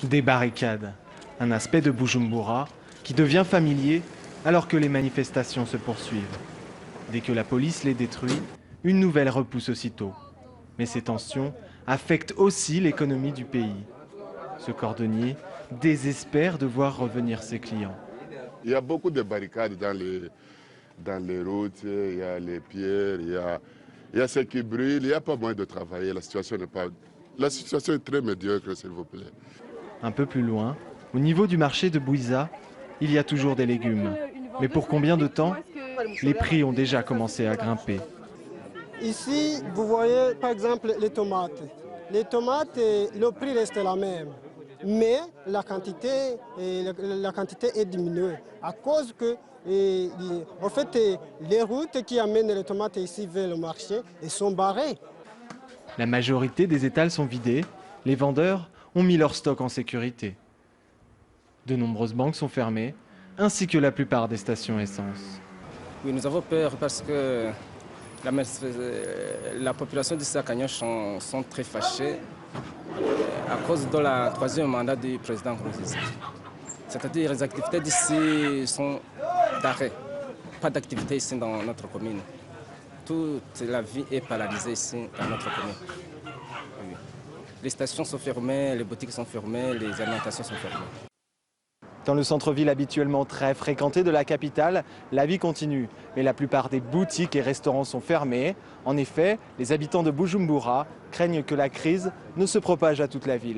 Des barricades, un aspect de Bujumbura qui devient familier alors que les manifestations se poursuivent. Dès que la police les détruit, une nouvelle repousse aussitôt. Mais ces tensions affectent aussi l'économie du pays. Ce cordonnier désespère de voir revenir ses clients. Il y a beaucoup de barricades dans les routes, il y a les pierres, il y a ce qui brûle, il n'y a pas moyen de travailler, La situation est très médiocre, s'il vous plaît. Un peu plus loin, au niveau du marché de Bouiza, il y a toujours des légumes. Mais pour combien de temps? Les prix ont déjà commencé à grimper. Ici, vous voyez par exemple les tomates. Les tomates, le prix reste la même. Mais la quantité est diminuée à cause que, en fait, les routes qui amènent les tomates ici vers le marché sont barrées. La majorité des étals sont vidés. Les vendeurs ont mis leur stock en sécurité. De nombreuses banques sont fermées, ainsi que la plupart des stations essence. Oui, nous avons peur parce que la population de Sakanyoche sont très fâchés à cause de la troisième mandat du président Nkurunziza. C'est-à-dire les activités d'ici sont d'arrêt. Pas d'activité ici dans notre commune. Toute la vie est paralysée ici dans notre commune. Oui. Les stations sont fermées, les boutiques sont fermées, les alimentations sont fermées. Dans le centre-ville habituellement très fréquenté de la capitale, la vie continue. Mais la plupart des boutiques et restaurants sont fermés. En effet, les habitants de Bujumbura craignent que la crise ne se propage à toute la ville.